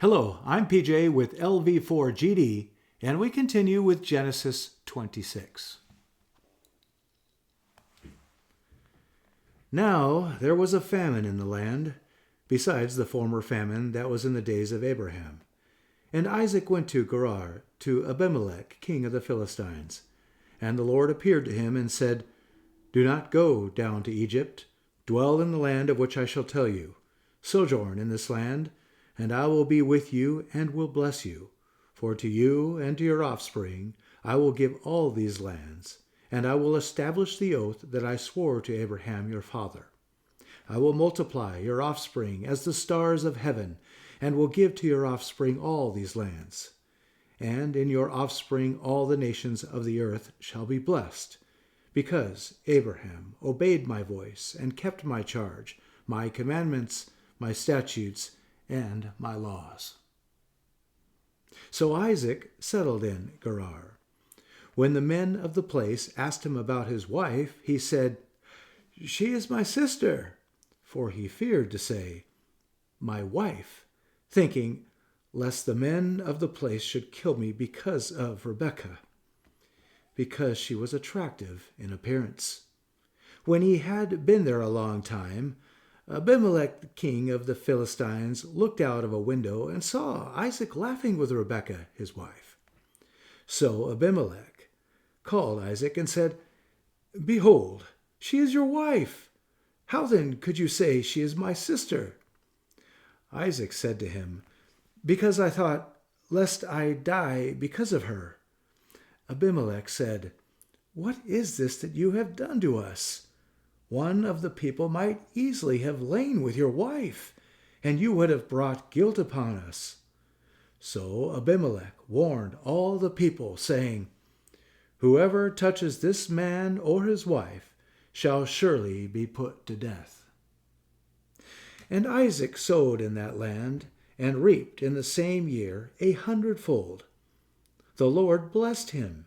Hello, I'm PJ with LV4GD, and we continue with Genesis 26. Now there was a famine in the land, besides the former famine that was in the days of Abraham. And Isaac went to Gerar, to Abimelech, king of the Philistines. And the Lord appeared to him and said, Do not go down to Egypt. Dwell in the land of which I shall tell you. Sojourn in this land, and I will be with you and will bless you. For to you and to your offspring I will give all these lands, and I will establish the oath that I swore to Abraham your father. I will multiply your offspring as the stars of heaven, and will give to your offspring all these lands. And in your offspring all the nations of the earth shall be blessed, because Abraham obeyed my voice and kept my charge, my commandments, my statutes, and my laws. So Isaac settled in Gerar. When the men of the place asked him about his wife, he said, She is my sister, for he feared to say, My wife, thinking, lest the men of the place should kill me because of Rebekah, because she was attractive in appearance. When he had been there a long time, Abimelech, the king of the Philistines, looked out of a window and saw Isaac laughing with Rebekah, his wife. So Abimelech called Isaac and said, Behold, she is your wife. How then could you say she is my sister? Isaac said to him, Because I thought, lest I die because of her. Abimelech said, What is this that you have done to us? One of the people might easily have lain with your wife, and you would have brought guilt upon us. So Abimelech warned all the people, saying, Whoever touches this man or his wife shall surely be put to death. And Isaac sowed in that land, and reaped in the same year 100-fold. The Lord blessed him,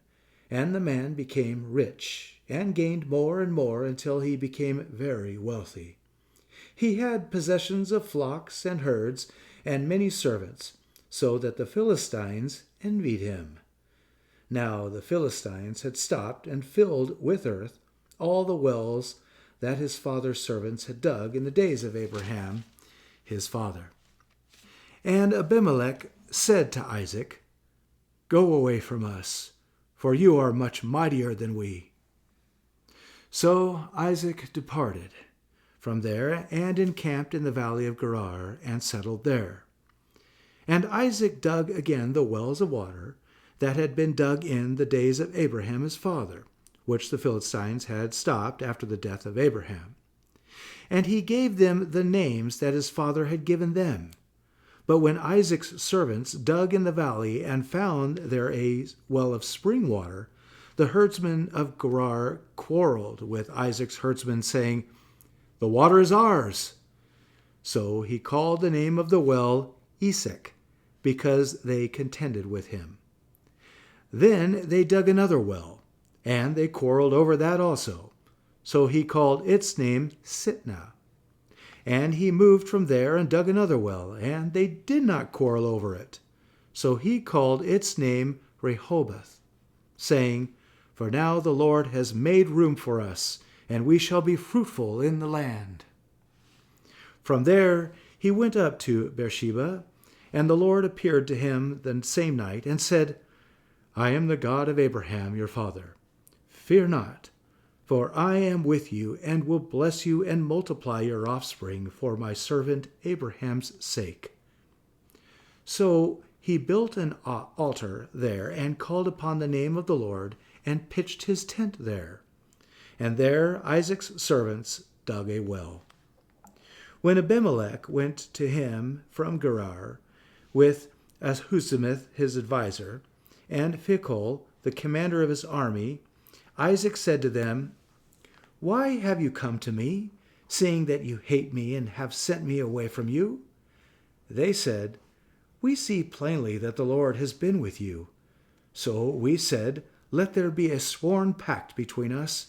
and the man became rich, and gained more and more until he became very wealthy. He had possessions of flocks and herds, and many servants, so that the Philistines envied him. Now the Philistines had stopped and filled with earth all the wells that his father's servants had dug in the days of Abraham, his father. And Abimelech said to Isaac, Go away from us, for you are much mightier than we. So Isaac departed from there and encamped in the valley of Gerar and settled there. And Isaac dug again the wells of water that had been dug in the days of Abraham his father, which the Philistines had stopped after the death of Abraham. And he gave them the names that his father had given them. But when Isaac's servants dug in the valley and found there a well of spring water, the herdsmen of Gerar quarreled with Isaac's herdsmen, saying, The water is ours. So he called the name of the well Esek, because they contended with him. Then they dug another well, and they quarreled over that also. So he called its name Sitnah. And he moved from there and dug another well, and they did not quarrel over it. So he called its name Rehoboth, saying, For now the Lord has made room for us, and we shall be fruitful in the land. From there he went up to Beersheba, and the Lord appeared to him the same night, and said, I am the God of Abraham your father. Fear not, for I am with you, and will bless you and multiply your offspring for my servant Abraham's sake. So he built an altar there, and called upon the name of the Lord, and pitched his tent there. And there Isaac's servants dug a well. When Abimelech went to him from Gerar, with Ahuzamith his adviser, and Phicol the commander of his army, Isaac said to them, Why have you come to me, seeing that you hate me and have sent me away from you? They said, We see plainly that the Lord has been with you. So we said, Let there be a sworn pact between us,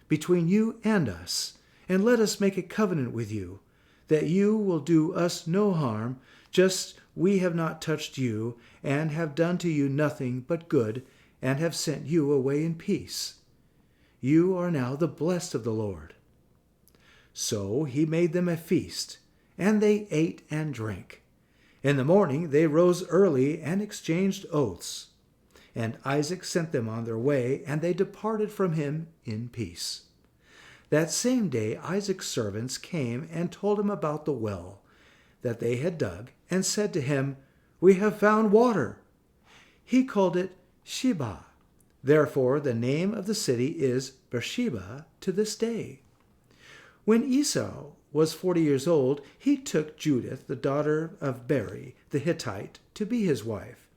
between you and us, and let us make a covenant with you, that you will do us no harm, just we have not touched you, and have done to you nothing but good, and have sent you away in peace. You are now the blessed of the Lord." So he made them a feast, and they ate and drank. In the morning they rose early and exchanged oaths. And Isaac sent them on their way, and they departed from him in peace. That same day Isaac's servants came and told him about the well that they had dug, and said to him, "We have found water." He called it Sheba. Therefore the name of the city is Beersheba to this day. When Esau was 40 years old, he took Judith, the daughter of Beri the Hittite, to be his wife,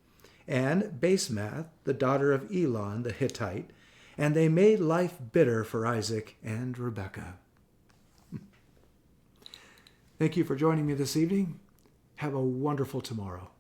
and Basemath, the daughter of Elon the Hittite, and they made life bitter for Isaac and Rebekah. Thank you for joining me this evening. Have a wonderful tomorrow.